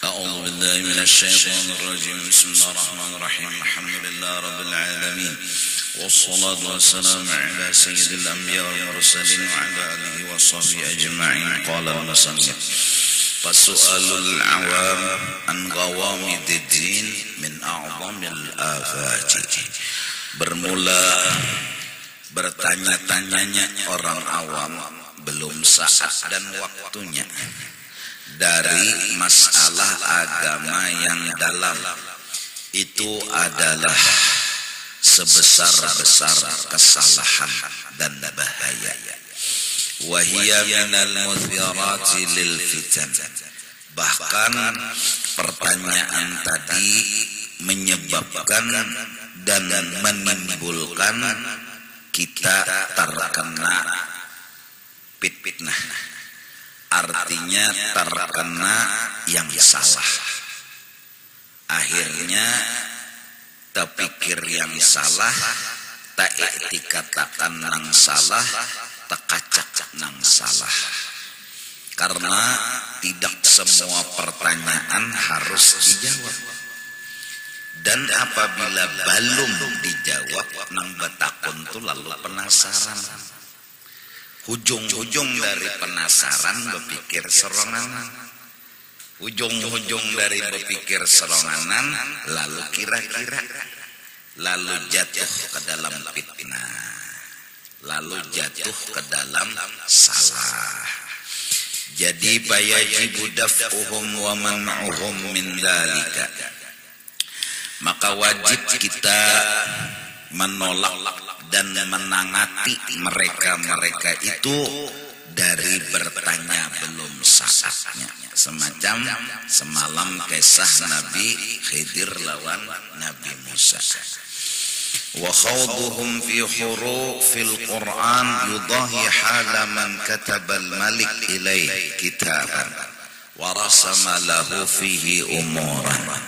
أعوذ بالله من الشيطان الرجيم بسم الله الرحمن الرحيم الحمد لله رب العالمين والصلاة والسلام على سيد الأنبياء والمرسلين وعلى آله وصحبه أجمعين قال المصنف فسؤال العوام عن غوامض الدين من أعظم الآفات. Bermula bertanya-tanyanya orang awam belum saat dan waktunya dari masalah agama yang dalam, itu adalah sebesar-besar kesalahan dan bahaya. Wahia minal muthirati lil fitan. Bahkan pertanyaan tadi menyebabkan dan menimbulkan kita terkena fitnah. Artinya terkena yang salah. Akhirnya terpikir yang salah, tak dikatakan nang salah, tekacak nang salah. Karena tidak semua pertanyaan harus dijawab. Dan apabila belum dijawab, nang batakun tu lalu penasaran. Ujung-ujung dari penasaran berpikir seronganan. Ujung-ujung dari berpikir seronganan lalu kira-kira, lalu jatuh ke dalam fitnah, lalu jatuh ke dalam salah. Jadi bayajibu daf'uhum wa man'uhum min dzalika. Maka wajib kita menolak dan menangati mereka-mereka itu dari bertanya belum saatnya. Semacam semalam kisah Nabi Khidir lawan Nabi Musa. Wa khawduhum fi hurufil Qur'an yudahi hala man katabal malik ilaih kitaban wa rasama lahu fihi umuran.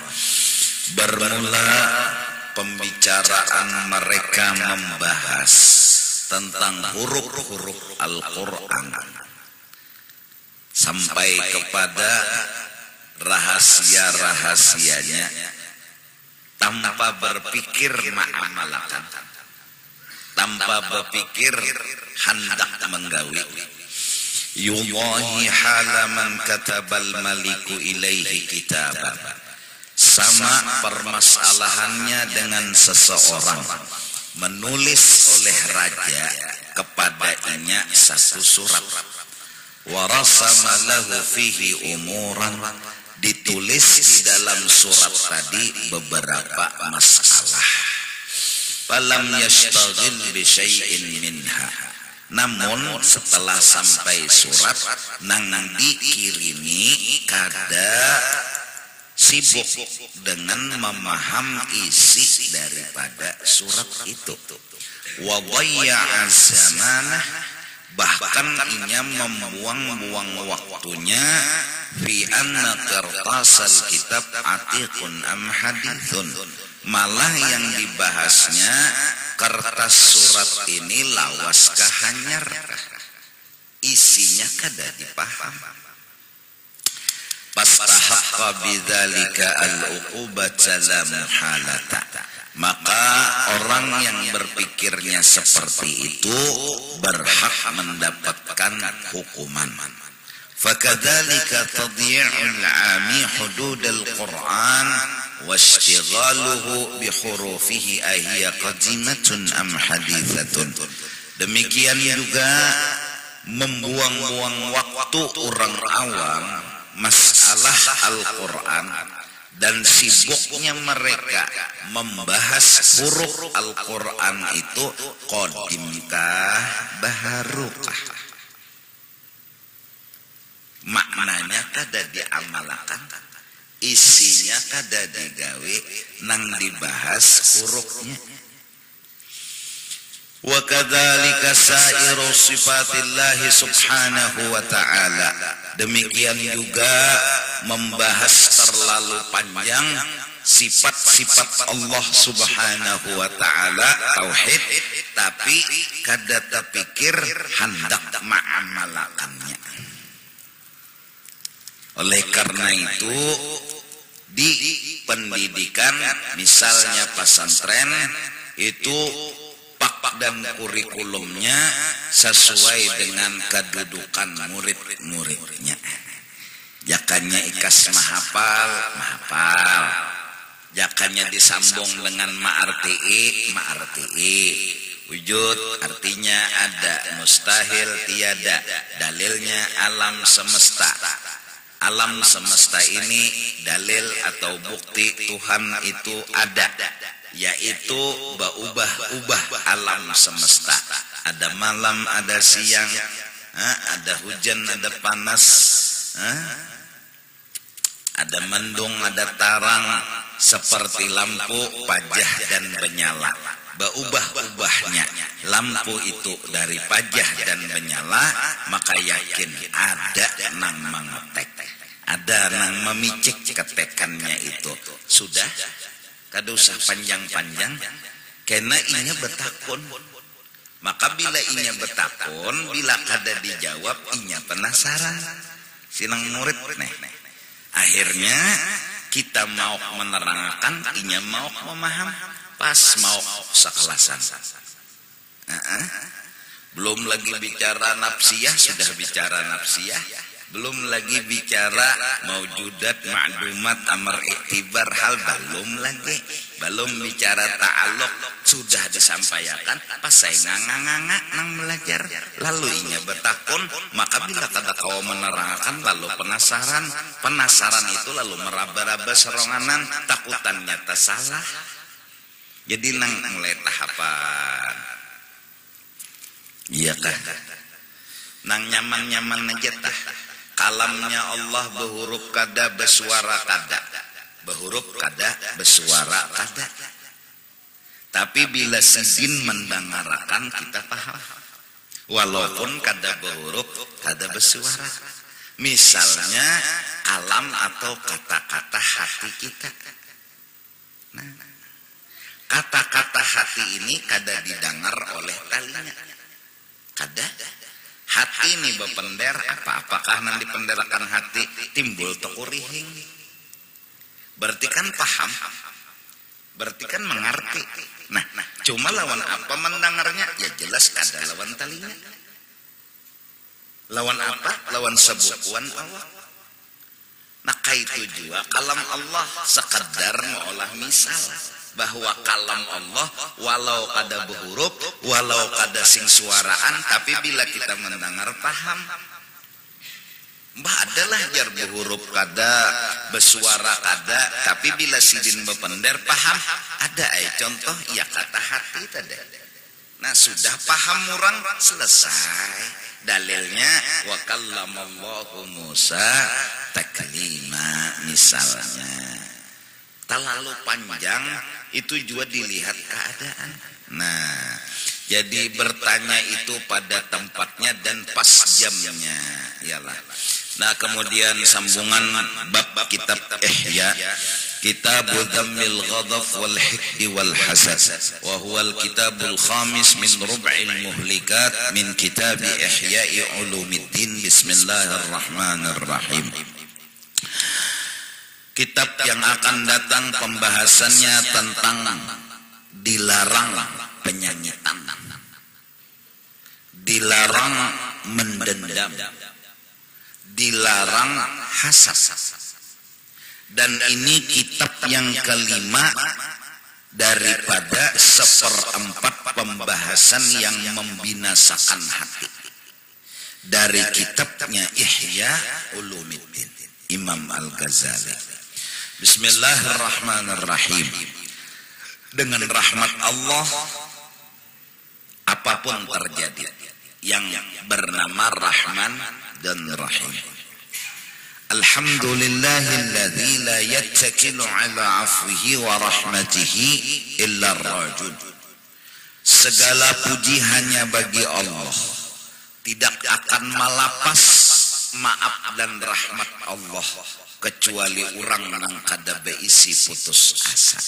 Bermula pembicaraan mereka membahas tentang huruf-huruf Al-Quran sampai kepada rahasia-rahasianya tanpa berpikir ma'amalakan, tanpa berpikir hendak menggawi. Yudahi halaman katabal maliku ilaihi kitaban. Sama permasalahannya dengan seseorang menulis oleh raja kepadanya satu surat. Warasama lahu fihi umuran. Ditulis di dalam surat tadi beberapa masalah. Falam yashtaghil bi syai'in minha. Namun setelah sampai surat nang dikirimi kada sibuk dengan memaham isi daripada surat itu. Wa dhayya'a zamanah, bahkan ia membuang-buang waktunya fi anna qirtasal kitab atiqun am hadithun. Malah yang dibahasnya kertas surat ini lawas kahanyar, isinya kada dipaham. Fastahaqqa bidzalika al-uqubata la muhalata. Maka orang yang berpikirnya seperti itu berhak mendapatkan hukuman. Fakadzalika tadyi'ul 'ami hududal Qur'an wastighaluhu bi hurufihi ahiya qadimatun am hadithatun. Demikian juga membuang-buang waktu orang awam masalah Al-Quran dan sibuknya mereka membahas huruf Al-Quran itu qadimkah baharukah, maknanya kada diamalkan, isinya kada digawe, nang dibahas hurufnya. Wa kadzalika sairu sifatillah subhanahu wa ta'ala. Demikian juga membahas terlalu panjang sifat-sifat Allah Subhanahu wa taala tauhid, tapi kada terpikir hendak mengamalkannya. Oleh karena itu di pendidikan misalnya pesantren itu pak dan kurikulumnya sesuai dengan kedudukan murid-muridnya. Jakannya ikas mahapal, jakannya disambung dengan ma'arti'i. Wujud artinya ada, mustahil tiada. Dalilnya alam semesta. Alam semesta ini dalil atau bukti Tuhan itu ada, yaitu berubah-ubah alam semesta. Ada malam, ada siang, ada hujan, ada panas, ada mendung, ada tarang, seperti lampu, pajah dan menyala. Berubah-ubahnya lampu itu dari pajah dan menyala, maka yakin ada nang mengetek, ada nang memicik ketekannya itu. Sudah, kada usah panjang-panjang, karena inya betakun. Maka bila inya betakun, bila kada dijawab, inya penasaran. Sinang murid nih. Akhirnya kita mau menerangkan, inya mau memaham. Pas mau sekelasan. Belum lagi bicara nafsiyah, sudah bicara nafsiyah. Belum lagi bicara maujudat, ma'dumat, amar iktibar hal, belum lagi. Belum bicara ta'aluk, sudah disampaikan. Pas saya nganga-nganga nang belajar, lalu inya bertakun, maka bila kada kau menerangkan, lalu penasaran. Penasaran itu lalu meraba-raba seronganan, takutannya tersalah. Jadi nang mulai tahapan, iya kan? Nang nyaman-nyaman aja tah. Kalamnya Allah berhuruf kada, bersuara kada. Berhuruf kada, bersuara kada. Tapi bila sidin mendengarkan kita paham. Walaupun kada berhuruf, kada bersuara. Misalnya kalam atau kata-kata hati kita. Nah, kata-kata hati ini kada didengar oleh telinga. Kada. Hati ini bepender apakah nang dipenderakan hati timbul tekurihing. Berarti kan paham. Berarti kan mengerti. Nah, cuma lawan apa mendengarnya? Ya jelas kada lawan telinga. Lawan apa? Lawan sebukuan awak. Nah, itu juga kalam Allah sekadar mengolah misal bahwa kalam Allah walau kada berhuruf, walau kada sing suaraan, tapi bila kita mendengar paham. Mbah adalah jar berhuruf kada, bersuara kada, tapi bila sidin bepender paham. Ada contoh ya kata hati tadi. Nah sudah paham orang selesai. Dalilnya wa kallamallahu Musa taklima misalnya. Terlalu panjang itu juga dilihat keadaan. Nah, jadi bertanya itu pada tempatnya dan pas jamnya, iyalah. Nah, kemudian sambungan bab kitab Ihya, Kitabul Dhammil Ghadab wal Hikdi wal Hasad, wa huwa al-kitabul khamis min rub'il muhlikat min kitab Ihya'i Ulumiddin. Bismillahirrahmanirrahim. Kitab yang akan datang pembahasannya tentang dilarang penyanyian, dilarang mendendam, dilarang hasad. Dan ini kitab yang kelima daripada 1/4 pembahasan yang membinasakan hati dari kitabnya Ihya Ulumiddin Imam Al-Ghazali. Bismillahirrahmanirrahim. Dengan rahmat Allah apapun terjadi yang bernama Rahman dan Rahim. Alhamdulillahilladzi la yattakilu ala afwihi wa rahmatihi illa ar-rajul. Segala puji hanya bagi Allah, tidak akan malapas maaf dan rahmat Allah kecuali orang nang kada beisi putus asa.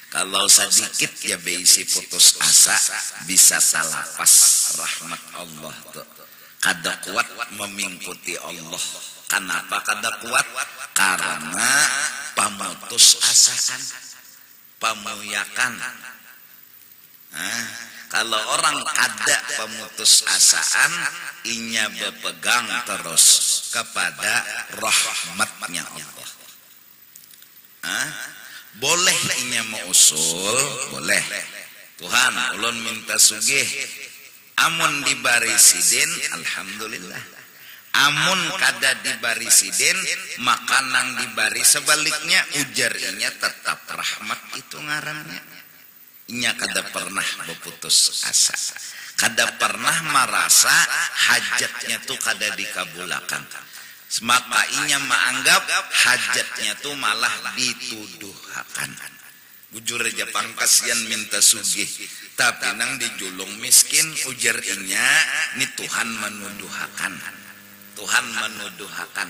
Kalau sedikit ya beisi putus asa, bisa salapas rahmat Allah tuh. Kada kuat mengikuti Allah. Kenapa kada kuat? Karena pamutus asaan, pamuyakan. Kalau orang ada pemutus asaan, inya berpegang terus kepada rahmatnya Allah. Boleh inya mausul, boleh. Tuhan, ulun minta sugih. Amun dibari sidin, alhamdulillah. Amun kada dibari sidin, makanang dibari sebaliknya, ujar inya tetap rahmat itu ngarannya. Inya kada pernah berputus asa. Kada pernah merasa hajatnya tuh kada dikabulakan. Maka inya menganggap hajatnya tuh malah dituduhakan. Bujur aja pangkasian minta sugih, tapi nang dijulung miskin, ujar inya ni Tuhan menuduhakan. Tuhan menuduhakan.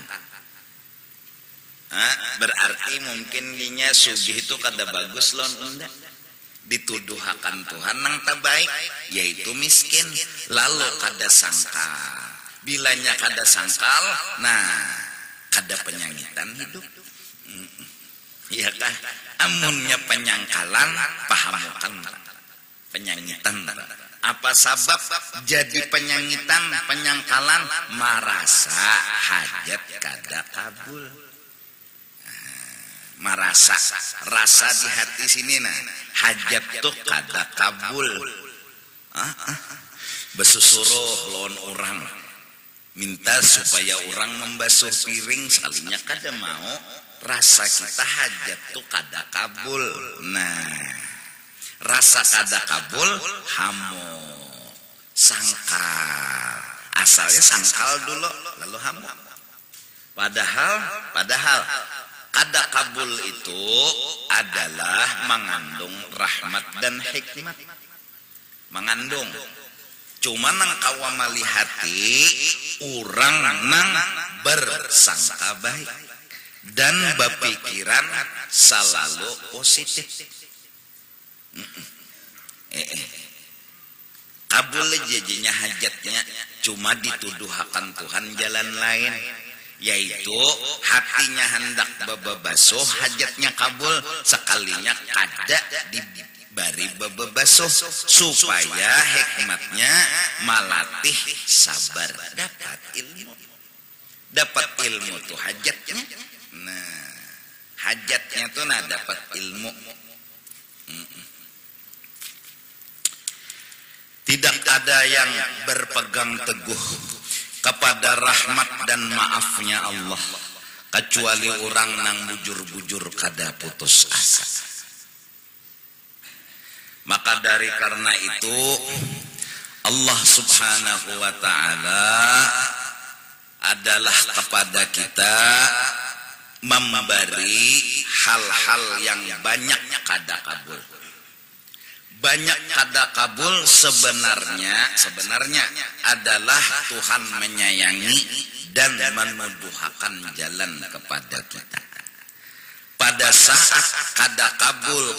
Berarti mungkin inya sugih itu kada bagus lon unda. Dituduhakan Tuhan nang tak baik, yaitu miskin. Lalu kada sangkal. Bilanya kada sangkal, nah kada penyangitan hidup. Iya kah? Amunnya penyangkalan, pahamukan penyangitan. Apa sebab jadi penyangitan, penyangkalan? Marasa hajat kada kabul. Marasa, rasa di hati sini nah, hajat tuh kada kabul. Besusuruh lawan orang, minta supaya orang membasuh piring, sekalinya kada mau. Rasa kita hajat tuh kada kabul. Nah, rasa kada kabul, hamu sangkal. Asalnya sangkal dulu, lalu hamu. Padahal kada kabul itu adalah mengandung rahmat dan hikmat. Mengandung. Cuma nang kawamali hati orang nang bersangka baik dan berpikiran selalu positif. Kabul jadinya hajatnya cuma dituduhakan Tuhan jalan lain, yaitu hatinya hendak bebasuh, hajatnya kabul, sekalinya kada dibari bebasuh, supaya hikmatnya malatih sabar, dapat ilmu tuh hajatnya. Nah, hajatnya tuh dapat ilmu. Tidak ada yang berpegang teguh kepada rahmat dan maafnya Allah kecuali orang nang bujur-bujur kada putus asa. Maka dari karena itu Allah Subhanahu wa ta'ala adalah kepada kita memberi hal-hal yang banyak kada kabul. Banyak kada kabul sebenarnya adalah Tuhan menyayangi dan menuduhakan jalan kepada kita. Pada saat kada kabul,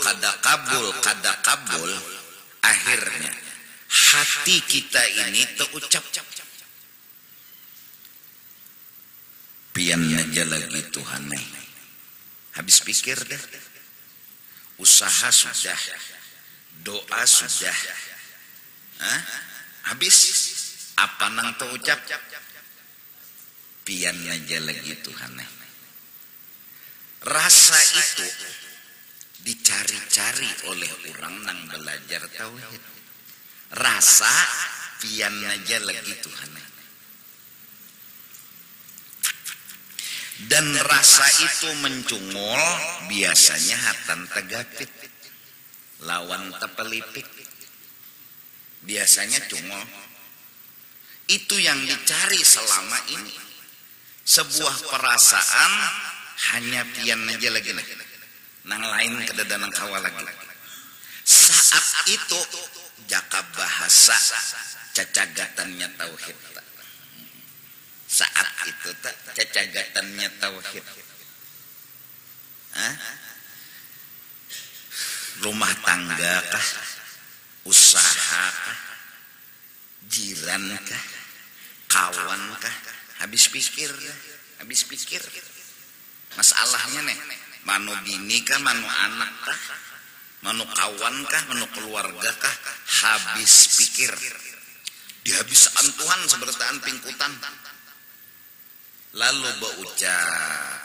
akhirnya hati kita ini terucap, pian aja lagi Tuhan nih. Habis pikir deh, usaha sudah, doa sudah, habis apa nang terucap, pian aja lagi Tuhan nih. Rasa itu dicari-cari oleh orang nang belajar tauhid. Rasa pian aja lagi Tuhan. Dan rasa itu mencungul biasanya hatan tegapit, lawan tepelipik. Biasanya cungul. Itu yang dicari selama ini. Sebuah perasaan hanya pian aja lagi, nang lain kedada nang kawal lagi. Saat itu jaka bahasa cacagatannya tauhid. saat itu tak cacagatannya tauhid. Rumah tangga kah, usaha kah, jiran kah, kawan kah, habis pikir. Masalahnya nih, manu bini kah, manu anak kah, manu kawan kah, manu keluarga kah, habis pikir. Dihabiskan Tuhan sebertaan pingkutan. Lalu berucap,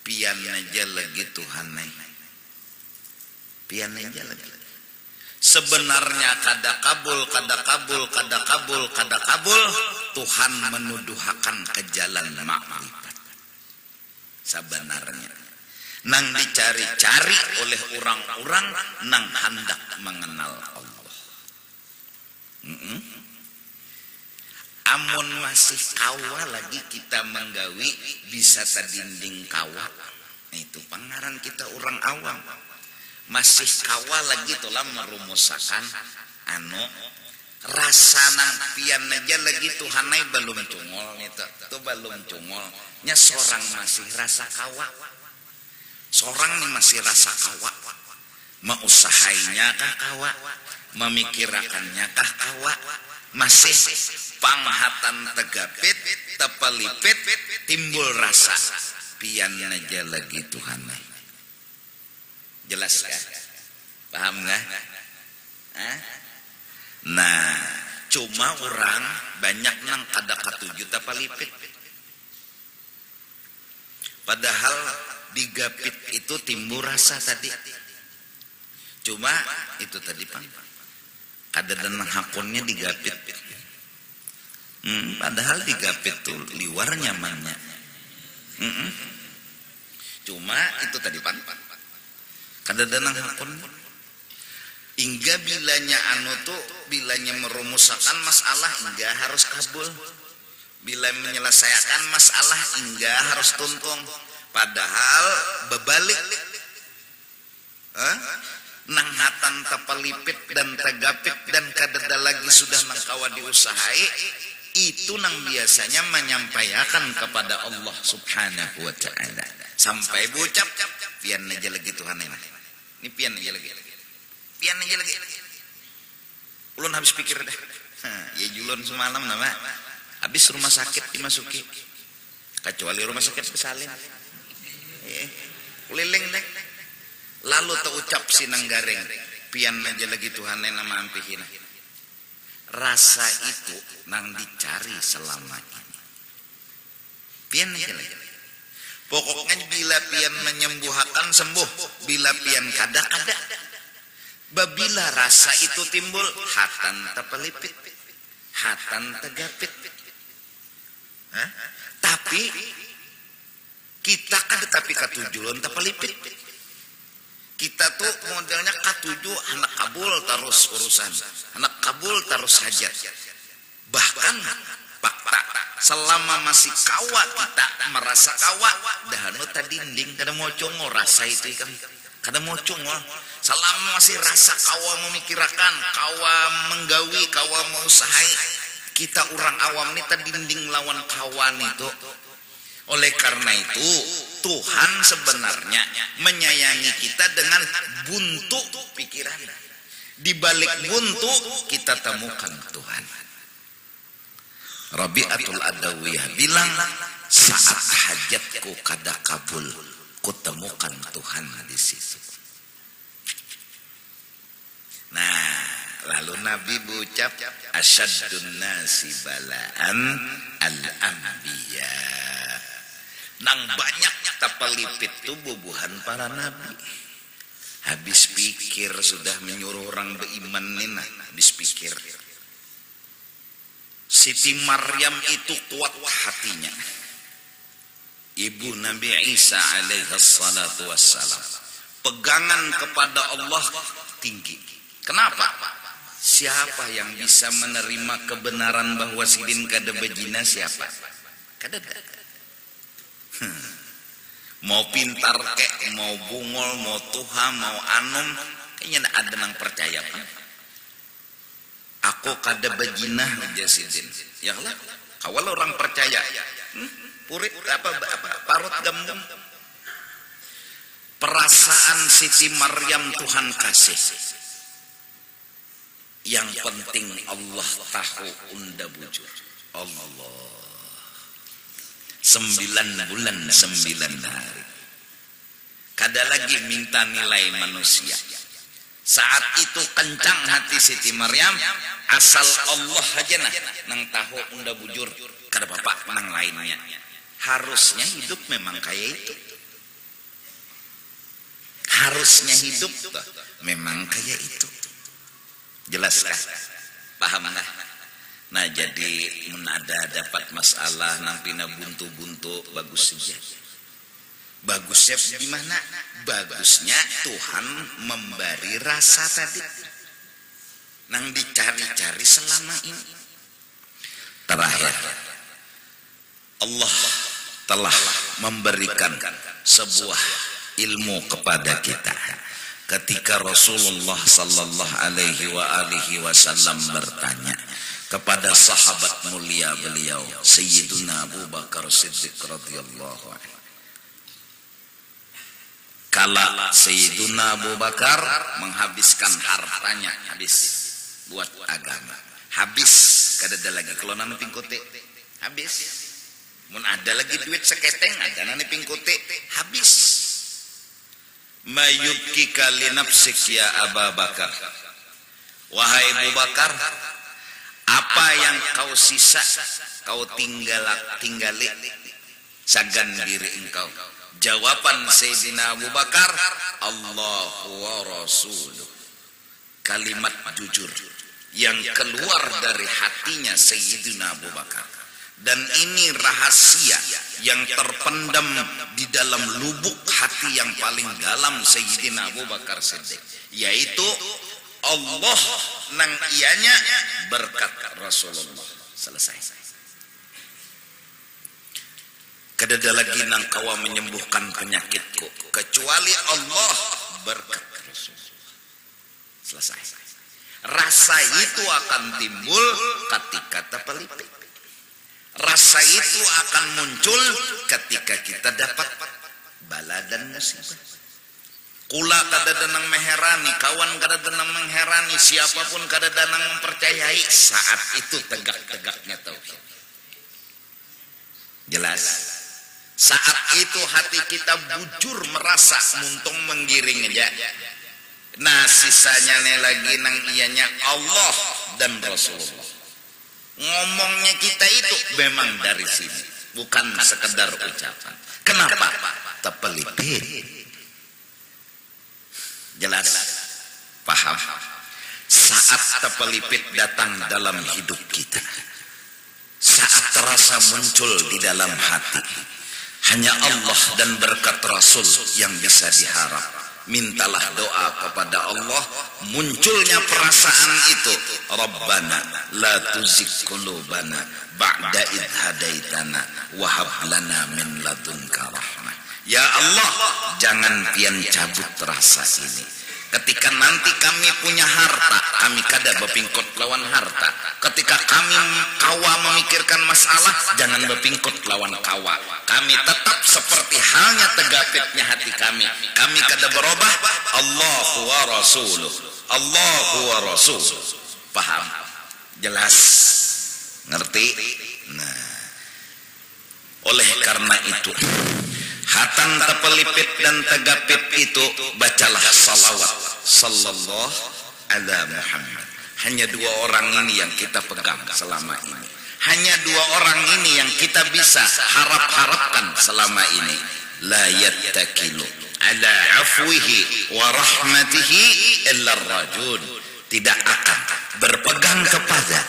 pian aja lagi Tuhan nih. Pian aja lagi. Sebenarnya kada kabul, Tuhan menuduhakan ke jalan makrifat. Sebenarnya nang dicari-cari oleh orang-orang nang hendak mengenal Allah. Amun masih kawa lagi kita menggawi bisa tadinding kawa. Itu pangaran kita orang awam. Masih kawa lagi tulah merumusakan rasa nang pian aja lagi Tuhanai belum cungol itu belum cungol nya seorang masih rasa kawa. Seorang nih masih rasa kawa. Mausahainya kah kawa, memikirakannya kah kawa, masih panghatan tegapit tepelipit timbul rasa pian aja lagi Tuhan. Jelas kan? Paham nggak? Nah, cuma orang banyak nang kada katuju tepelipit. Padahal digapit itu timbul rasa tadi. Cuma itu tadi Pak. Kada denang hakunnya digapit. Padahal digapit tuh liwar nyamannya. Cuma itu tadi Pak. Kada denang hakun. Hingga bilanya bilanya merumuskan masalah hingga harus kabul. Bila menyelesaikan masalah hingga harus tuntung. Padahal bebalik. Nang hatan tepelipit dan tegapit dan kadada lagi sudah nangkawa diusahai, itu nang biasanya menyampaikan kepada Allah Subhanahu wa ta'ala. Sampai bucap pian aja lagi Tuhan ini pian aja lagi. Ulun habis pikir dah. Ya julun semalam nama habis rumah sakit dimasuki. Kecuali rumah sakit bersalin. Keliling deh. Lalu terucap sinang garing pian aja lagi Tuhan nama ampihina. Rasa itu nang dicari selama ini. Pian aja lagi. Pokoknya bila pian menyembuhkan sembuh, bila pian kada. Babila rasa itu timbul, hatan tepelipit, hatan tegapit. Tapi kita kada tapi katujuan tepelipit. Kita tuh modelnya katuju anak kabul terus urusan, anak kabul terus hajat. Bahkan fakta selama masih kawa kita merasa kawa, dahanu tadinding kada mau congol rasa itu kan, kada mau congol. Selama masih rasa kawa memikirakan, kawa menggawi, kawa mau usahai, kita orang awam ini tadinding lawan kawan itu. Oleh karena itu Tuhan sebenarnya menyayangi kita dengan buntu pikiran. Di balik buntu kita temukan Tuhan. Rabi'atul Adawiyah bilang, saat hajatku kada kabul, kutemukan Tuhan di situ. Nah, lalu Nabi berucap, asyaddun nasi bala'an al-anbiya. Nang banyak tepelipit itu bubuhan para nabi. Habis pikir sudah menyuruh orang beriman nina. Habis pikir. Siti Maryam itu kuat hatinya. Ibu Nabi Isa alaihi salatu wassalam. Pegangan kepada Allah tinggi. Kenapa? Siapa yang bisa menerima kebenaran bahwa sidin kada bejina siapa? Kada. Mau pintar kek, mau bungol, mau tuha, mau anum, kayaknya ada nang percaya kan? Aku kada bejinah aja sidin. Ya lah, Kawal orang percaya. Purit apa parut gambung. Perasaan Siti Maryam Tuhan kasih. Yang penting Allah tahu unda bujur. Allah. 9 bulan 9 hari. Kada lagi minta nilai manusia. Saat itu kencang hati Siti Maryam, asal Allah aja nang tahu unda bujur. Kada bapak nang lainnya. Harusnya hidup memang kayak itu. Harusnya hidup memang kayak itu. Jelaskah? Paham nggak? Nah jadi menada dapat masalah nampina buntu-buntu bagus saja. Bagusnya gimana? Bagusnya Tuhan memberi rasa tadi. Nang dicari-cari selama ini. Terakhir, Allah telah memberikan sebuah ilmu kepada kita. Ketika Rasulullah sallallahu alaihi wasallam bertanya kepada sahabat mulia beliau Sayyiduna Abu Bakar Siddiq radhiyallahu anhu. Kala Sayyiduna Abu Bakar menghabiskan hartanya habis buat agama. Habis kada ada lagi kalau nang pingkote habis. Mun ada lagi duit seketeng ada nang pingkote habis. Mayubkika li nafsik ya Abu Bakar. Wahai Abu Bakar, apa yang kau sisa, kau tinggali sagan diri engkau. Jawaban Sayyidina Abu Bakar, Allahu wa Rasuluh. Kalimat jujur yang keluar dari hatinya Sayyidina Abu Bakar. Dan ini rahasia yang terpendam di dalam lubuk hati yang paling dalam Sayyidina Abu Bakar Siddiq, yaitu Allah nang ianya berkat Rasulullah. Selesai. Kadada lagi nang kawa menyembuhkan penyakitku kecuali Allah berkat Rasulullah. Selesai. Rasa itu akan timbul ketika terpelipit. Rasa itu akan muncul ketika kita dapat bala dan musibah. Kula kada danang mengherani, kawan kada danang mengherani, siapapun kada danang mempercayai, saat itu tegak-tegaknya tauhid. Jelas? Saat itu hati kita bujur merasa muntung menggiring aja. Nah sisanya lagi nang ianya Allah dan Rasulullah. Ngomongnya kita itu memang dari sini, bukan sekedar ucapan. Kenapa? Terpelipit. Jelas? Paham? Saat terpelipit datang dalam hidup kita, saat terasa muncul di dalam hati, hanya Allah dan berkat Rasul yang bisa diharap. Mintalah doa kepada Allah, munculnya perasaan itu. Rabbana la tuzigh qulubana ba'da idh hadaitana wa hab lana min ladunka rahmah. Ya Allah, jangan pian cabut rasa ini. Ketika nanti kami punya harta, kami kada bepingkot lawan harta. Ketika kami kawa memikirkan masalah, jangan bepingkot lawan kawa. Kami tetap seperti halnya tegapitnya hati kami. Kami kada berubah. Allahu wa Rasuluh. Allahu wa Rasuluh. Paham? Jelas? Ngerti? Nah, oleh karena itu, hatan terpelipit dan tegapit itu bacalah salawat sallallahu ala Muhammad. Hanya 2 orang ini yang kita pegang selama ini. Hanya 2 orang ini yang kita bisa harapkan selama ini. La yattakilu ala afwihi wa rahmatihi illa ar-rajul. Tidak akan berpegang kepada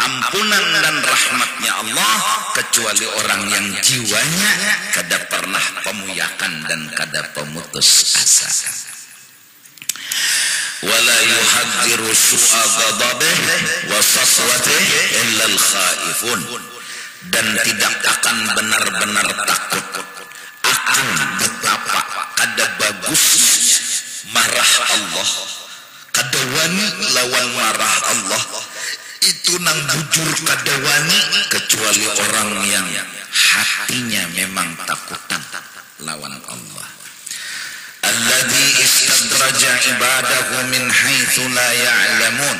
ampunan dan rahmatnya Allah kecuali orang yang jiwanya kada pernah pemuyakan dan kada pemutus asa. Wala yuhadziru su'a ghadabih wa saswatih illa al-khaifun. Dan tidak akan benar-benar takut akan betapa kada bagusnya marah Allah, kada wani lawan marah Allah. Itu itu nang bujur kadawani kecuali orang yang hatinya memang takutan lawan Allah. Alladzi istadraja ibadahu min haitsu la ya'lamun.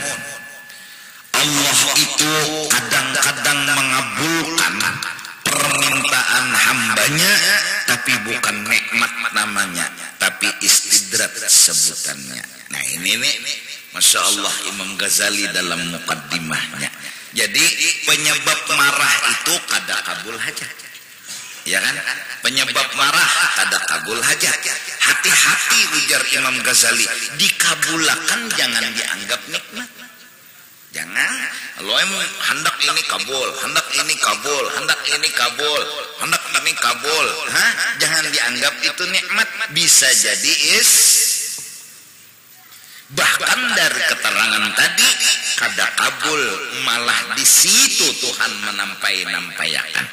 Allah itu kadang-kadang mengabulkan permintaan hambanya, tapi bukan nikmat namanya, tapi istidrat sebutannya. Nah ini nih, Masya Allah Imam Ghazali dalam mukaddimahnya. Jadi penyebab marah itu kada kabul hajat, ya kan? Penyebab marah kada kabul hajat. Hati-hati ujar Imam Ghazali, dikabulakan jangan dianggap nikmat. Jangan, lo emang hendak ini kabul, hendak ini kabul, hendak ini kabul, hendak ini kabul. Jangan dianggap itu nikmat, bisa jadi bahkan dari keterangan tadi kada kabul, malah di situ Tuhan menampayakan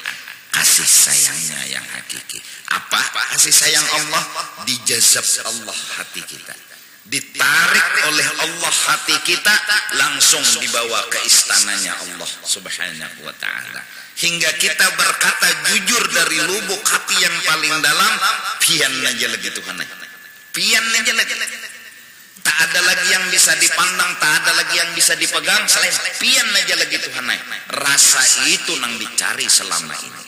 kasih sayangnya yang hakiki. Apa kasih sayang Allah? Dijazab Allah hati kita, ditarik oleh Allah hati kita, langsung dibawa ke istananya Allah Subhanahu wa ta'ala, hingga kita berkata jujur dari lubuk hati yang paling dalam, pian aja lagi Tuhan, pian aja lagi, tak ada lagi yang bisa dipandang, tak ada lagi yang bisa dipegang selain pian aja lagi Tuhan. Rasa itu nang dicari selama ini.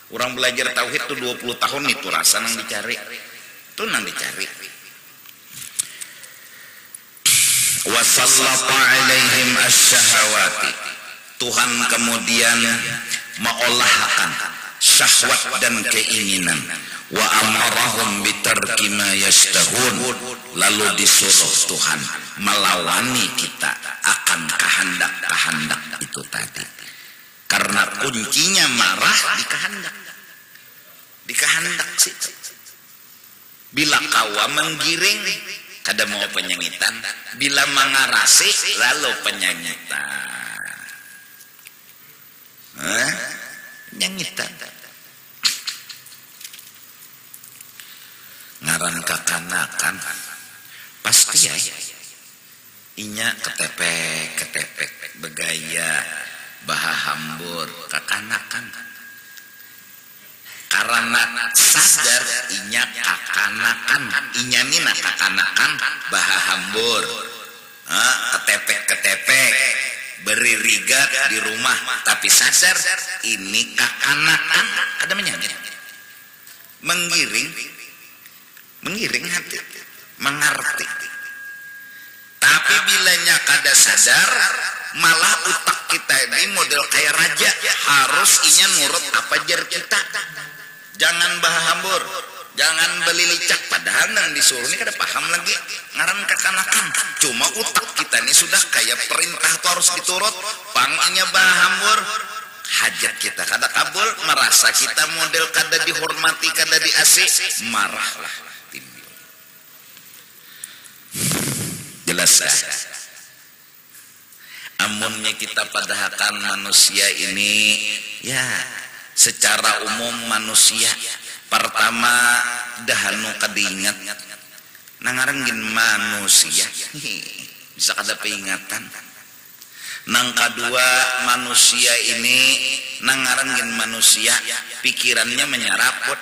Orang belajar tauhid tuh 20 tahun itu rasa nang dicari, itu nang dicari. Wasallata alaihim asyahawati. Tuhan kemudian mengolahkan syahwat dan keinginan. Wa amarahum bitarki ma yashtahun. Lalu disuruh Tuhan melawani kita akan kehendak-kehendak itu tadi. Karena kuncinya marah di kehendak. Di kehendak sih. Bila kawa menggiring, kada mau penyanyitan, bila mengarasi lalu penyanyitan. Penyanyitan. Ngaran kakanakan pasti ya. Inya ketepek begaya bahahambur kakanakan. Karena sadar inya kakanakan, inya nina kakanakan bahahambur, ketepek beri rigat di rumah, tapi sadar ini kakanakan, ada menyanyi, menggiring hati, mengerti. Tapi bilanya kada sadar, malah utak kita ini model kayak raja, harus inya nurut apa jar kita. Jangan bahambur, jangan beli licak, padahal nang disuruh ini kada paham lagi ngaran kakanakan. Cuma utak kita ini sudah kayak perintah tuh harus diturut. Panginya bahambur, hajat kita kada kabul, merasa kita model kada dihormati, kada diasih, marahlah timbul. Jelas ya? Amunnya kita padahakan manusia ini, ya secara umum manusia pertama dahanu kadingat nangaranggin manusia bisa kada peingatan. Nang kedua manusia ini nangaranggin manusia pikirannya menyeraput,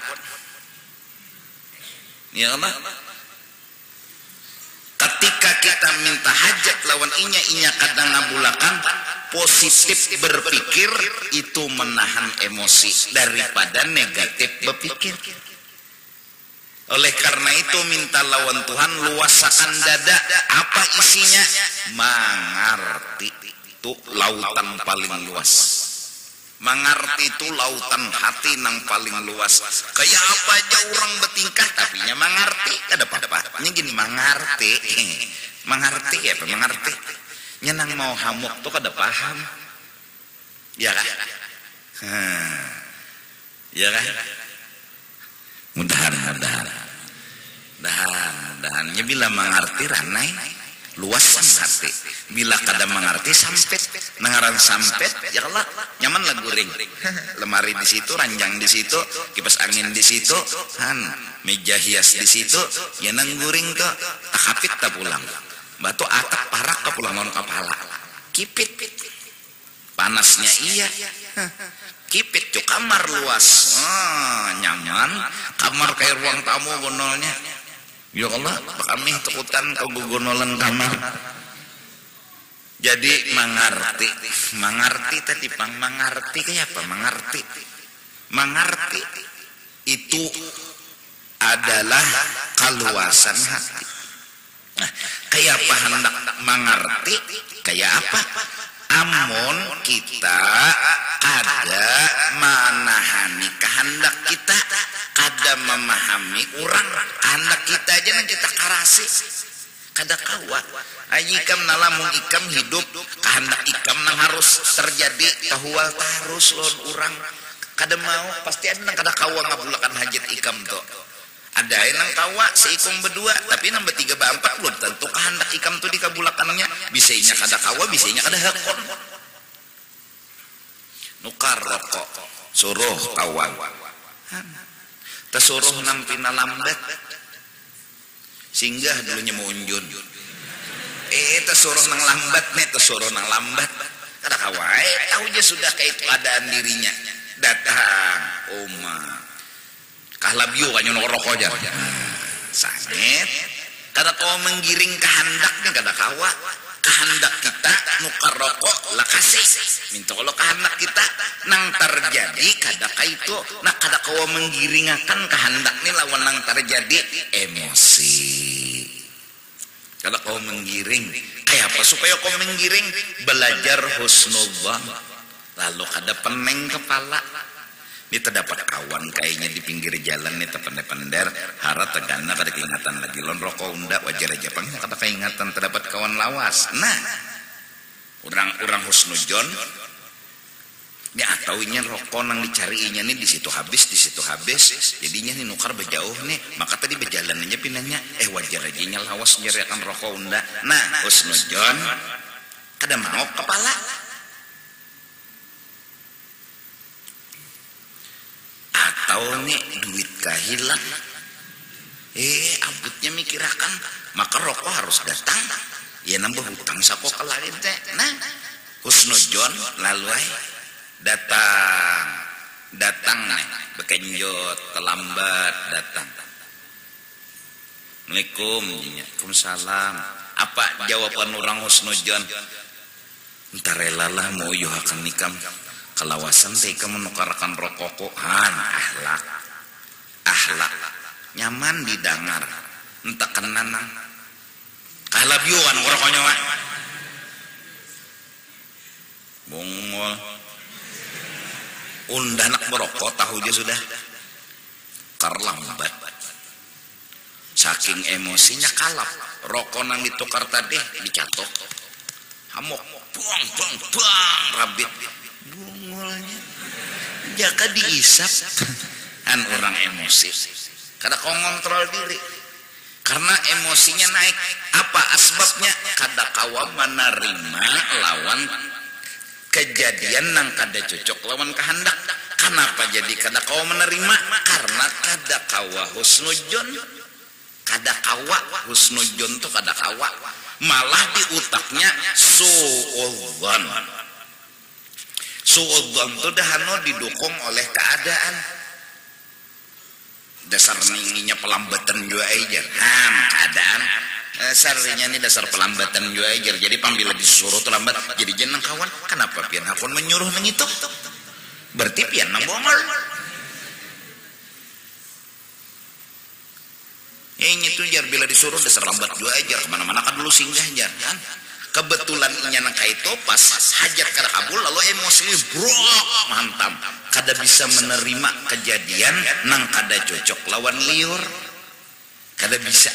ya Allah. Ketika kita minta hajat lawan inya kadang ngabulakan, positif berpikir itu menahan emosi daripada negatif berpikir. Oleh karena itu minta lawan Tuhan, luasakan dada. Apa isinya? Mengerti. Itu lautan paling luas. Mengerti itu lautan hati nang paling luas. Kayak apa aja orang bertingkah tapi nya mengerti. Ada apa-apa. Ini gini mengerti. Mengerti ya, mengerti. Nyenang mau hamuk tuh kada paham. Ya kan? Ya kan? Mudahan-mudahannya bila mengerti ranai luasan hati. Bila kada mengerti sampet, nangaran sampet ya Allah nyaman lah guring. Lemari di situ, ranjang di situ, kipas angin di situ, meja hias di situ, ya nang guring ke takapit tak pulang. Batu atap parak ke pulang non kepala. Kipit. Panasnya iya. Kipit cuk kamar luas. Nyaman. Kamar kayak ruang tamu gonolnya. Ya Allah, kami takutan kau gonolan kamar. Jadi mengerti tadi Pang, mengerti kayak apa? Mengerti itu adalah keluasan hati. Nah, kayak apa hendak mengerti? Kayak apa? Amun kita ada menahani kehendak kita, ada memahami orang kehendak kita aja yang kita karasi. Kada kawa ayikam nalamun ikam hidup kehendak ikam nang harus terjadi tahual tarus lon urang kada mau pasti ada nang kada kawa ngabulakan hajat ikam to. Ada nang kawa seikum berdua tapi nang bertiga berempat belum tentu kehendak ikam tu dikabulakannya. Bisanya kada kawa, bisanya kada hakon. Nukar rokok suruh kawan tersuruh nampina lambat singgah dulunya mau unjun tersuruh nang lambat nih, tersuruh nang lambat kada kawai tahu aja sudah kayak keadaan dirinya datang kahlabio kan nyono rokok aja sangit kada kau menggiring kehendaknya kada kawa kehendak kita nukar rokok lah kasih minta kalau kehendak kita nang terjadi kada kaitu nak kada kau menggiringakan kehendak ni lawan nang terjadi emosi kada kau menggiring kayak apa supaya kau menggiring belajar husnudzan lalu kada peneng kepala. Ini terdapat kawan kayaknya di pinggir jalan nih tependek-pendek harat tegana kada keingatan lagi lon rokok unda wajar aja Pang kada keingatan terdapat kawan lawas. Nah orang husnudzon dia ataunya rokok nang dicarinya nih di situ habis jadinya nih nukar berjauh nih maka tadi berjalan aja pinanya wajar aja nya lawas nyariakan rokok unda. Nah husnudzon kada mau kepala atau nih duit kahilang abutnya mikirakan maka rokok harus datang ya nambah hutang sapo ke lain teh. Nah husnudzon lalu datang nih bekenjot terlambat datang Assalamualaikum Waalaikumsalam apa jawaban orang husnudzon entar relalah mau yuhakan nikam kelawasan teka menukarkan rokok ahlak nyaman didengar entah kenanang kahlabiuan rokoknya bungol undanak merokok tahu aja sudah karlambat saking emosinya kalap rokok nang ditukar tadi dicatok hamok buang rabit bungolnya jaka diisap kan orang emosi kada kau ngontrol diri karena emosinya naik. Apa asbabnya? Kada kawa menerima lawan kejadian nang kada cocok lawan kehendak. Kenapa jadi kada kawa menerima? Karena kada kawa husnudzon. Kada kawa husnudzon tuh kada kawa, malah di utaknya suudzon. Suudzon tuh dahano didukung oleh keadaan. Dasar ninginya pelambatan juga aja. Keadaan dasarnya ini dasar pelambatan juga aja. Jadi pambila disuruh tuh lambat. Jadi jeneng kawan, kenapa pian hakun menyuruh nang itu? Berarti pian nang bongol. Ini tuh jar bila disuruh dasar lambat juga aja. Kemana-mana kan dulu singgah jar kan. Kebetulan inya nang kaito pas hajat kada kabul lalu emosi brok mantap. Kada bisa menerima kejadian nang kada cocok lawan liur. Kada bisa.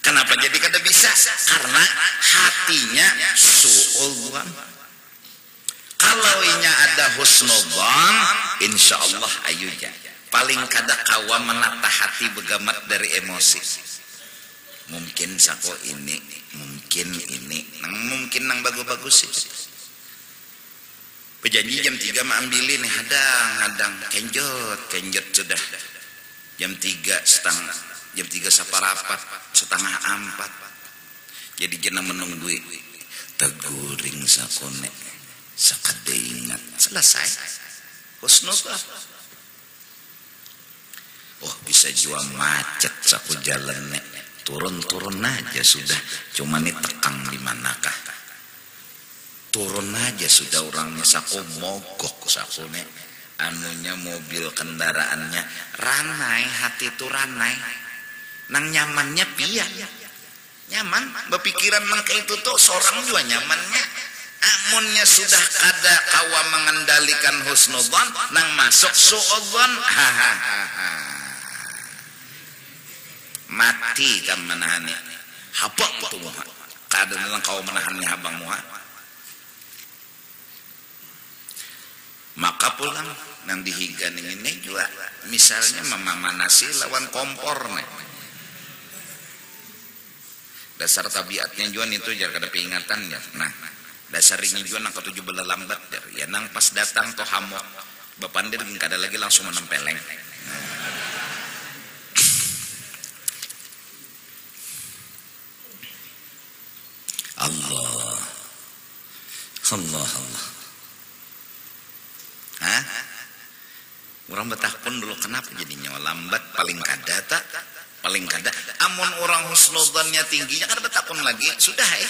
Kenapa jadi kada bisa? Karena hatinya suudzon. Kalau inya ada husnudzon, insyaallah ayuja. Paling kada kawa menata hati begamat dari emosi. Mungkin sako ini, mungkin ini, mungkin nang bagus-bagus sih. Pejanji jam 3 ambilin nih, hadang, kenjot sudah. Jam 3 separapat, setengah 4. Jadi jenang menunggu teguring sakone. sakade ingat selesai husnudzon. Oh bisa jua macet saku jalan nek turun aja sudah, cuma nih tekang di manakah, turun aja sudah orangnya saku mogok saku nek anunya mobil kendaraannya ranai, hati itu ranai nang nyamannya pian nyaman berpikiran nang kayak itu tuh seorang juga nyamannya amunnya sudah ada kawa mengendalikan husnudzon nang masuk suudzon hahaha mati kan menahannya habang tuh muha kadang lang kau menahannya habang muha maka pulang nang dihigan ini juga misalnya memamanasi lawan kompor nih dasar tabiatnya juga itu jar kada peringatan ya. Nah dasar ini juga nang ketujuh belah lambat jar ya nang pas datang toh hamok bapandir kada lagi langsung menempeleng. Allah hah? Orang betah pun dulu kenapa jadinya lambat paling kada amun orang husnudzonnya tingginya kan betah pun lagi sudah ya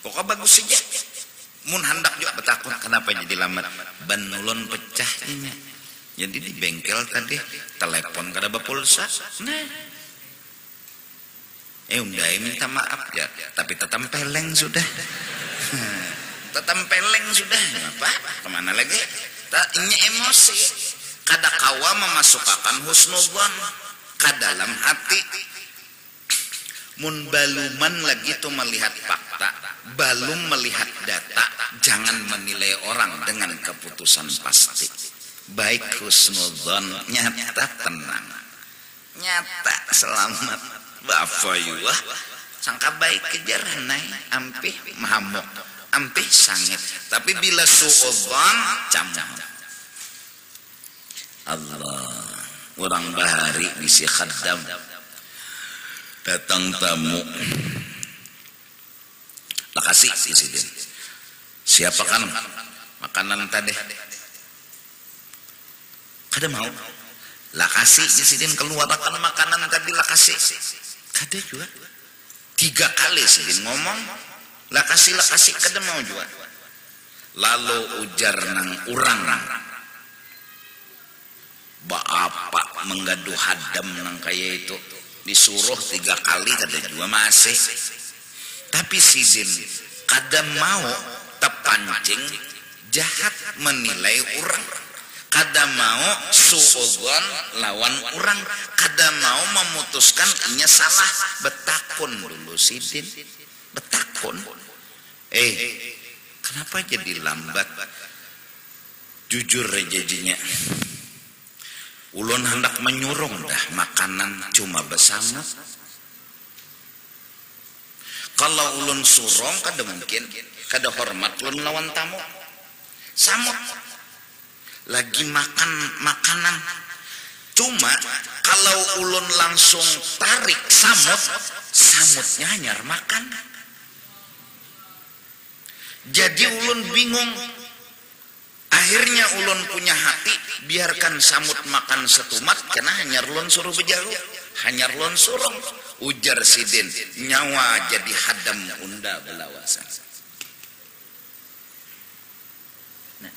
pokoknya bagus saja mun hendak juga betah pun kenapa jadi lambat ban ulun pecahnya jadi di bengkel tadi telepon kada berpulsa nah udah minta maaf ya tapi tetempeleng sudah tetempeleng sudah apa kemana lagi ini emosi kada kawa memasukkan husnudzon ke dalam hati mun baluman lagi tuh melihat fakta balum melihat data jangan menilai orang dengan keputusan pasti baik husnudzon nyata tenang nyata selamat bafayulah sangka baik kejar naik ampih mahamuk ampih sangit tapi bila suudzon camah Allah orang bahari bisi khaddam datang tamu lah kasih insiden siapa kan makanan tadi kada mau lah kasih insiden keluarkan makanan tadi lah kasih kada juga 3 kali sih ngomong lah kasih kada mau juga lalu ujar nang urang baapa menggaduh hadam nang kaya itu disuruh 3 kali kada juga masih tapi sidin kada mau tepancing jahat menilai urang kada mau suudzon lawan orang kada mau memutuskan inya salah betakun dulu sidin betakun kenapa jadi lambat jujur rejejinya ulun hendak menyurung dah makanan cuma bersama kalau ulun surong kada mungkin kada hormat ulun lawan tamu samut lagi makan makanan cuma kalau ulun langsung tarik samutnya nyar makan jadi ulun bingung akhirnya ulun punya hati biarkan samut makan setumat kena hanyar ulun suruh bejaru hanyar ulun surung ujar sidin nyawa jadi hadam unda belawasan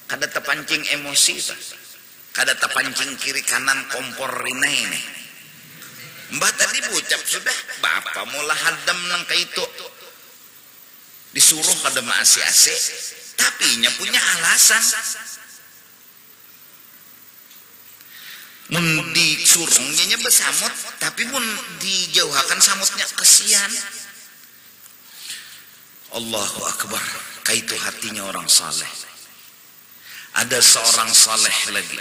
kada terpancing emosi kada terpancing kiri kanan kompor rinai nih mbah tadi ucap sudah bapak mula hadam nang kaitu disuruh kada maasi-asi tapi nya punya alasan mun disurungnya besamut tapi mun dijauhakan samutnya kesian Allahu Akbar kaitu hatinya orang saleh. Ada seorang saleh lagi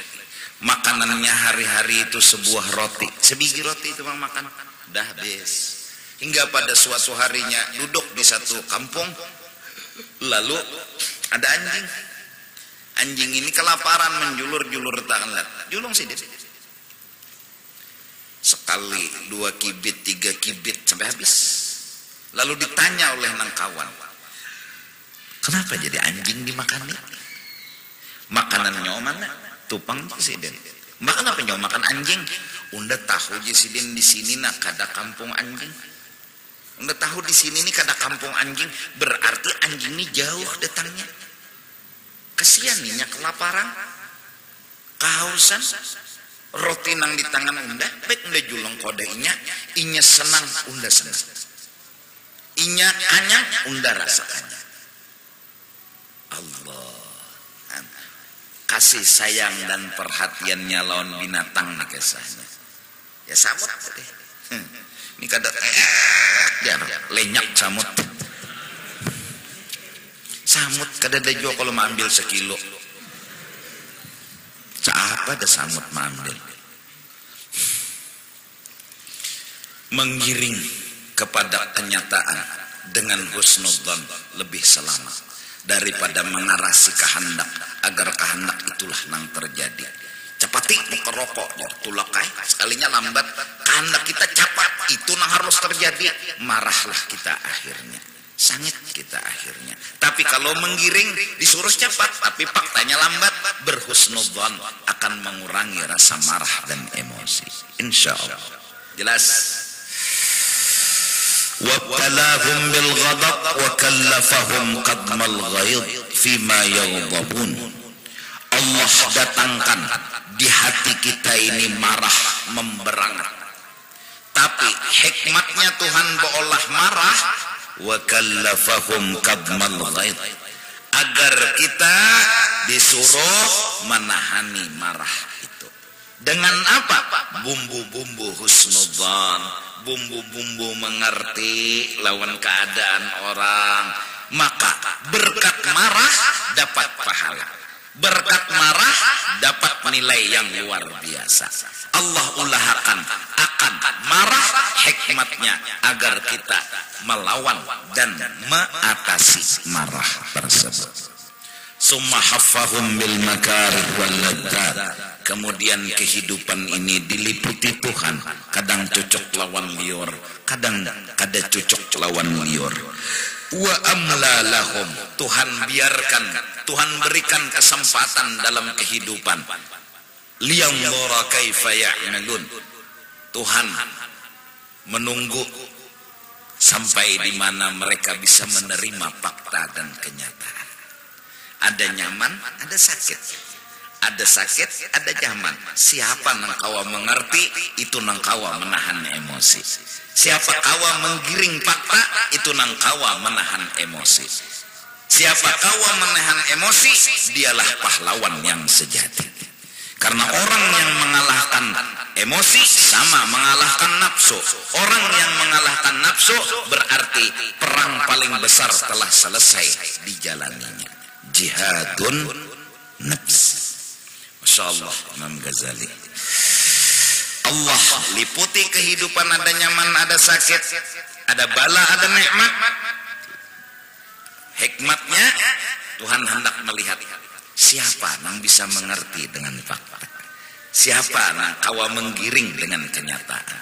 makanannya hari-hari itu sebuah roti sebiji roti itu bang makan dah habis hingga pada suatu harinya duduk di satu kampung lalu ada anjing ini kelaparan menjulur-julur tangan julung sih dia sekali 2 kibit 3 kibit sampai habis lalu ditanya oleh nang kawan Kenapa jadi anjing dimakan nih? Makanan nyawa mana? Tupang presiden. Makan apa nyawa makan anjing? Unda tahu presiden di sini nak kada kampung anjing. Unda tahu di sini nih kada kampung anjing, berarti anjing ini jauh datangnya. Kesian nih kelaparan, kehausan, roti nang di tangan unda, baik unda julung kode inya senang, unda senang. Inya anyang, unda rasa anyang. Allah, kasih sayang dan perhatiannya lawan binatang nih kisahnya. Ya samut deh. Ini kada lenyak samut. Samut kada ada jual kalau mengambil sekilo. Siapa ada samut mengambil? Menggiring kepada kenyataan dengan husnudzon lebih selamat daripada mengarasi kehendak agar kehendak itulah yang terjadi. Cepati muka rokok tulakai sekalinya lambat kehendak kita capat itu yang harus terjadi, marahlah kita akhirnya, sangit kita akhirnya. Tapi kalau menggiring disuruh cepat tapi faktanya lambat, berhusnudzon akan mengurangi rasa marah dan emosi, insya Allah. Jelas. Wabtalahum bil ghadab wa kallafahum qadmal ghaid fima yaghdabun. Allah datangkan di hati kita ini marah memberangat, tapi hikmatnya Tuhan beolah marah wa kallafahum qadmal ghaid, agar kita disuruh menahani marah itu dengan apa? Bumbu-bumbu husnudzan, bumbu-bumbu mengerti lawan keadaan orang. Maka berkat marah dapat pahala, berkat marah dapat nilai yang luar biasa. Allah usahakan akan marah hikmatnya agar kita melawan dan mengatasi marah tersebut. Summa haffahum bil makarih wal ladzat. Kemudian kehidupan ini diliputi Tuhan, kadang cocok lawan liur, kadang kada cocok lawan liur. Wa amla lahum, Tuhan biarkan, Tuhan berikan kesempatan dalam kehidupan. Liyanzura kaifa ya'malun. Tuhan menunggu sampai di mana mereka bisa menerima fakta dan kenyataan. Ada nyaman, ada sakit. Ada sakit, ada nyaman. Siapa nang kawa mengerti, itu nang kawa menahan emosi. Siapa kawa menggiring fakta, itu nang kawa menahan emosi. Siapa kawa menahan emosi, dialah pahlawan yang sejati. Karena orang yang mengalahkan emosi sama mengalahkan nafsu. Orang yang mengalahkan nafsu berarti perang paling besar telah selesai dijalaninya. Jihadun nafs. Masya Allah, Imam Ghazali. Allah liputi kehidupan, ada nyaman, ada sakit, ada bala, ada nikmat. Hikmatnya Tuhan hendak melihat siapa yang bisa mengerti dengan fakta, siapa yang kawa menggiring dengan kenyataan,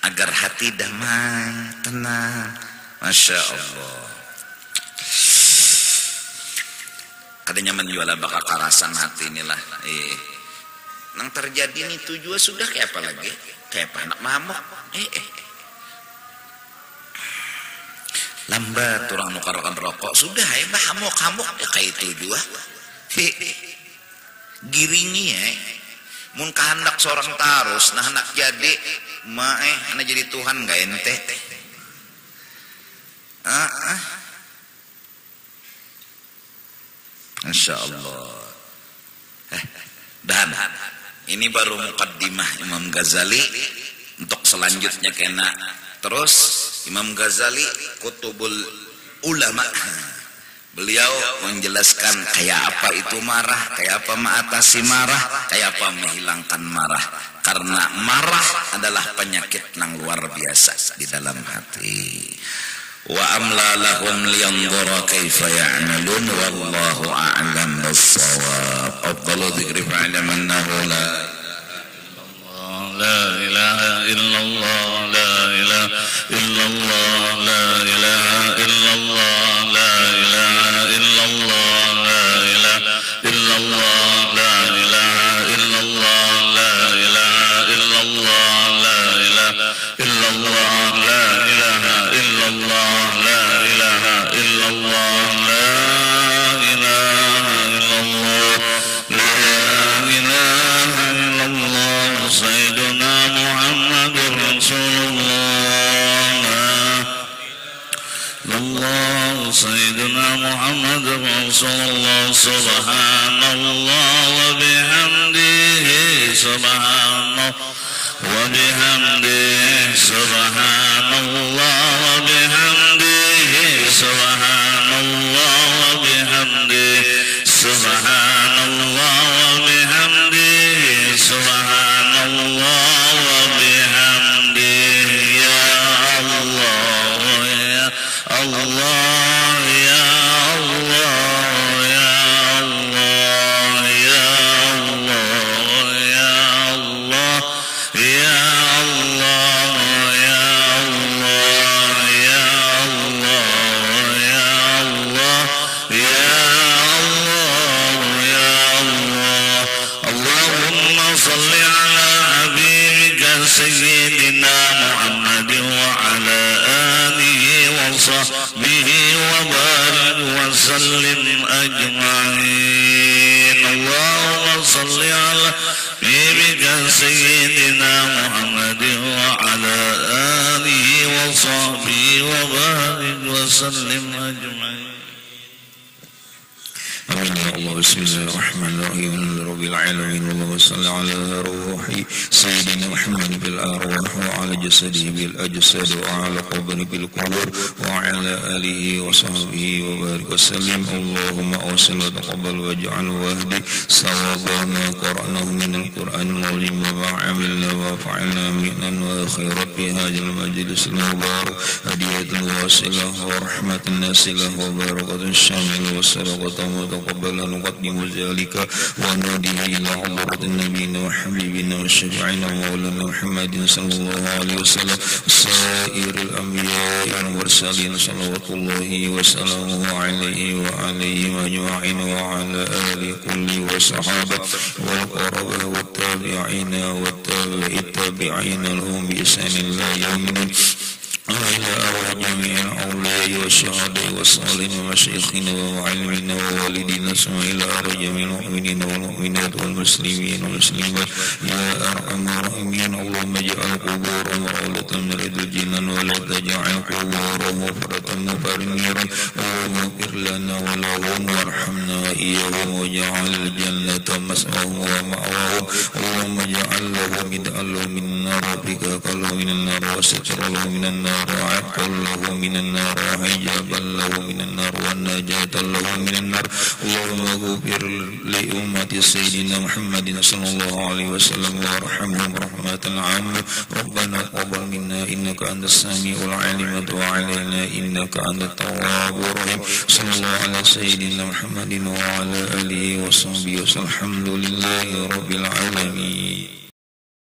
agar hati damai, tenang. Masya Allah. Kadanya menjual bakal karasan hati inilah. Nang terjadi ini tujuan sudah kayak apa lagi? Kayak apa anak mamuk? Lambat orang nukarkan rokok sudah hamuk ya kayak tujuan. Giringi mun kehendak seorang tarus nah anak jadi anak jadi Tuhan nggak ente. Masya Allah. Dan ini baru muqaddimah Imam Ghazali. Untuk selanjutnya kena terus Imam Ghazali Kutubul Ulama. Beliau menjelaskan kayak apa itu marah, kayak apa mengatasi marah, kayak apa menghilangkan marah. Karena marah adalah penyakit yang luar biasa di dalam hati. Wa amla lahum liyanzura kaifa ya'malun wallahu a'lam bis-shawab. Afdalu dzikri fa'lam annahu la ilaha illallah, la ilaha illallah, la ilaha illallah, la ilaha illallah. الله سيدنا محمد رسول الله سبحان الله وبحمده سبحان الله وبحمده سبحان الله وبحمده سبحان الله وبحمده سبحان الله وبحمده سبحان الله وبحمده يا الله يا الله يا الله يا الله يا الله يا الله يا الله يا الله يا الله يا الله يا الله يا الله اللهم صل على حبيبك سيدنا محمد وعلى آله وصحبه وبارك وسلم أجمعين اللهم صل على حبيبك سيدنا محمد وعلى آله وصحبه وبارك وسلم أجمعين الله بسم الله الرحمن الرحيم رب العالمين اللهم صل على روح سيدنا محمد بالأرواح وعلى جسده بالأجساد وعلى قبره بالقبور وعلى آله وصحبه وبارك وسلم اللهم أوصل وتقبل واجعل واهدي صوابا ما قرأناه من القرآن العظيم وما عملنا وفعلنا منا وخيرا في هذا المجلس المبارك هدية واصلة ورحمة ناسلة وبركة شاملة وسرقة متقبلة نقدم ذلك ونوديه إلى حضرة نبينا وحبيبنا وشفيعنا مولانا محمد صلى الله عليه وسلم سائر الأنبياء والمرسلين صلوات الله وسلامه عليه وعليهم أجمعين وعلى آل كل وصحابة والقربة والتابعين والتابعين لهم بإحسان إلى يوم الدين وإلى أرواح جميع الأولياء والشهداء والصالحين ومشايخنا ومعلمينا ووالدينا ثم إلى أرواح جميع المؤمنين والمؤمنات والمسلمين والمسلمات يا أرحم الراحمين اللهم اجعل قبورهم روضة من رياض الجنان ولا تجعل قبورهم حفرة مفرنيرا اللهم اغفر لنا ولهم وارحمنا وإياهم واجعل الجنة مسواهم ومأواهم اللهم اجعل لهم بدءا من النار وفكاكا له من النار وسترا له من النار وعقا له من النار وحجابا له من النار ونجاة له من النار اللهم اغفر لأمة سيدنا محمد صلى الله عليه وسلم وارحمهم رحمة عامة ربنا تقبل منا إنك أنت السميع العليم وتب علينا إنك أنت التواب الرحيم صلى الله على سيدنا محمد وعلى آله وصحبه وسلم الحمد لله رب العالمين.